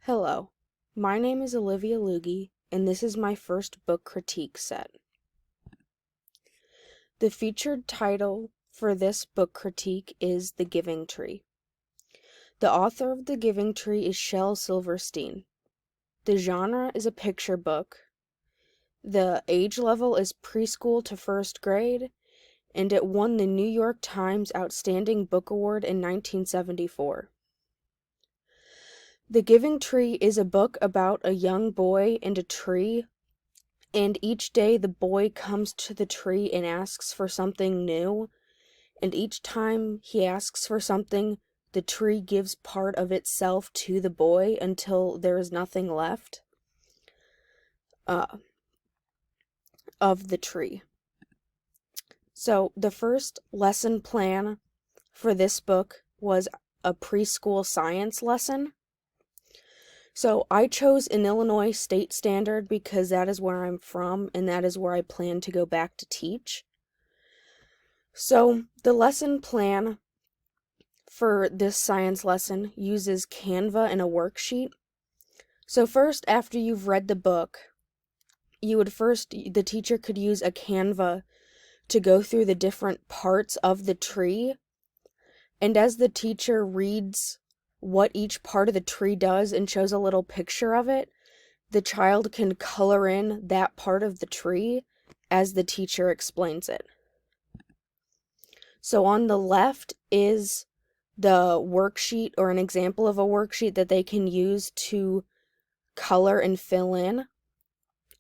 Hello, my name is Olivia Lugie, and this is my first book critique set. The featured title for this book critique is The Giving Tree. The author of The Giving Tree is Shel Silverstein. The genre is a picture book. The age level is preschool to first grade, and it won the New York Times Outstanding Book Award in 1974. The Giving Tree is a book about a young boy and a tree, and each day the boy comes to the tree and asks for something new, and each time he asks for something, the tree gives part of itself to the boy until there is nothing left of the tree. So the first lesson plan for this book was a preschool science lesson. So I chose an Illinois state standard because that is where I'm from and that is where I plan to go back to teach. So the lesson plan for this science lesson uses Canva and a worksheet. So first, after you've read the book, the teacher could use a Canva to go through the different parts of the tree. And as the teacher reads what each part of the tree does and shows a little picture of it, the child can color in that part of the tree as the teacher explains it. So on the left is the worksheet or an example of a worksheet that they can use to color and fill in.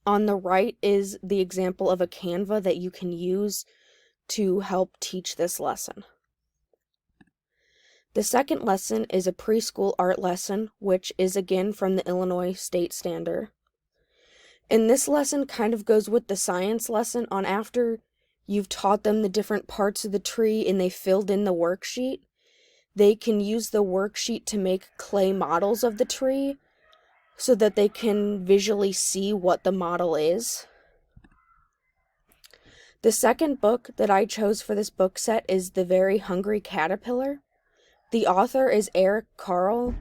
On the right is the example of a Canva that you can use to help teach this lesson. The second lesson is a preschool art lesson, which is again from the Illinois State Standard. And this lesson kind of goes with the science lesson on after you've taught them the different parts of the tree and they filled in the worksheet. They can use the worksheet to make clay models of the tree so that they can visually see what the model is. The second book that I chose for this book set is The Very Hungry Caterpillar. The author is Eric Carle.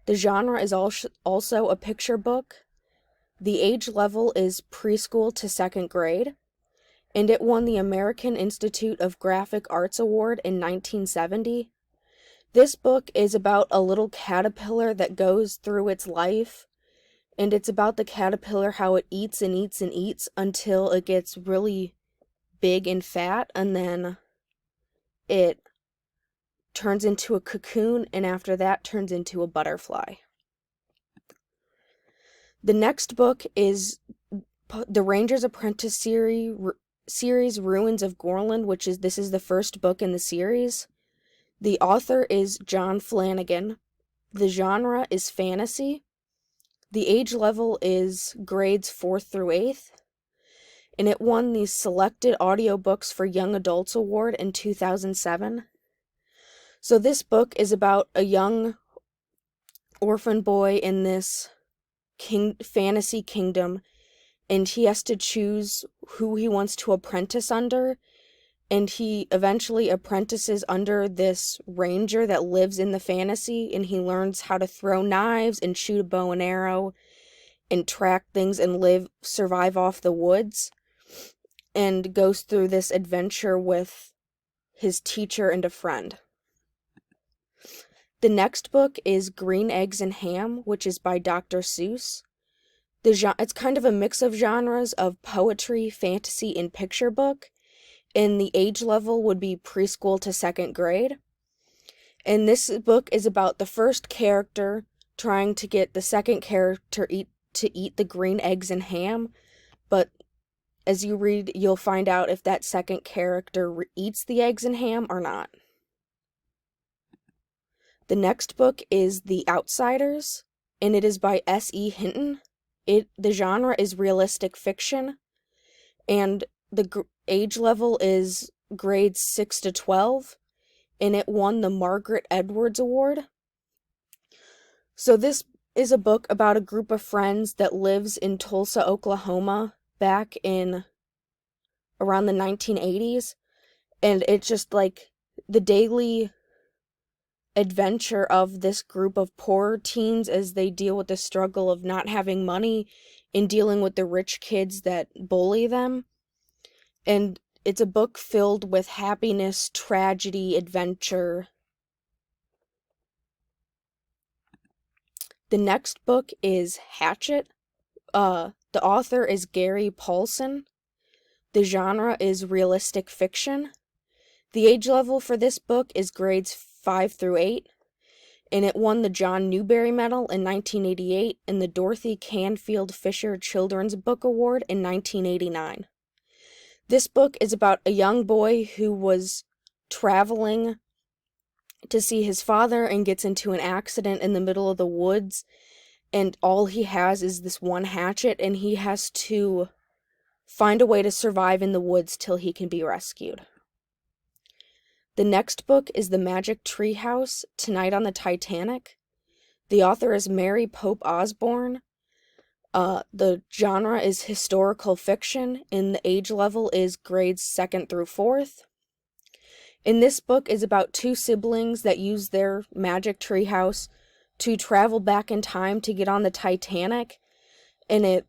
The genre is also a picture book. The age level is preschool to second grade, and it won the American Institute of Graphic Arts Award in 1970. This book is about a little caterpillar that goes through its life, and it's about the caterpillar, how it eats and eats and eats until it gets really big and fat, and then it turns into a cocoon, and after that turns into a butterfly. The next book is the Ranger's Apprentice series Ruins of Gorland, this is the first book in the series. The author is John Flanagan. The genre is fantasy. The age level is grades 4th through 8th. And it won the Selected Audiobooks for Young Adults Award in 2007. So this book is about a young orphan boy in this fantasy kingdom, and he has to choose who he wants to apprentice under, and he eventually apprentices under this ranger that lives in the fantasy, and he learns how to throw knives and shoot a bow and arrow and track things and survive off the woods, and goes through this adventure with his teacher and a friend. The next book is Green Eggs and Ham, which is by Dr. Seuss. It's kind of a mix of genres of poetry, fantasy, and picture book, and the age level would be preschool to second grade. And this book is about the first character trying to get the second character to eat the green eggs and ham, but as you read, you'll find out if that second character eats the eggs and ham or not. The next book is The Outsiders, and it is by S.E. Hinton. The genre is realistic fiction, and the age level is grades 6 to 12, and it won the Margaret Edwards Award. So this is a book about a group of friends that lives in Tulsa, Oklahoma, back in around the 1980s, and it's just like the daily adventure of this group of poor teens as they deal with the struggle of not having money and dealing with the rich kids that bully them. And it's a book filled with happiness, tragedy, adventure. The next book is Hatchet. The author is Gary Paulson. The genre is realistic fiction. The age level for this book is grades 5 through 8, and it won the John Newbery Medal in 1988 and the Dorothy Canfield Fisher Children's Book Award in 1989. This book is about a young boy who was traveling to see his father and gets into an accident in the middle of the woods, and all he has is this one hatchet, and he has to find a way to survive in the woods till he can be rescued. The next book is The Magic Tree House, Tonight on the Titanic. The author is Mary Pope Osborne. The genre is historical fiction, and the age level is grades 2nd through 4th. And this book is about two siblings that use their magic tree house to travel back in time to get on the Titanic, and it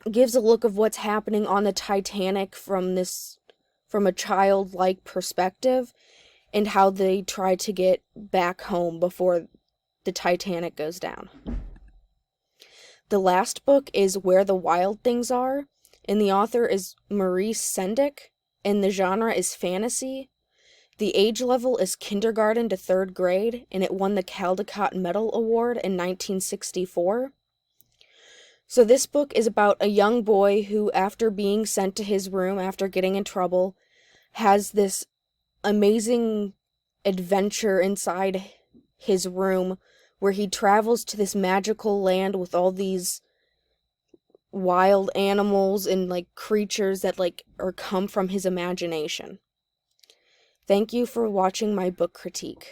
gives a look of what's happening on the Titanic from a childlike perspective, and how they try to get back home before the Titanic goes down. The last book is Where the Wild Things Are, and the author is Maurice Sendak, and the genre is fantasy. The age level is kindergarten to 3rd grade, and it won the Caldecott Medal Award in 1964. So this book is about a young boy who, after being sent to his room after getting in trouble, has this amazing adventure inside his room where he travels to this magical land with all these wild animals and creatures that are come from his imagination. Thank you for watching my book critique.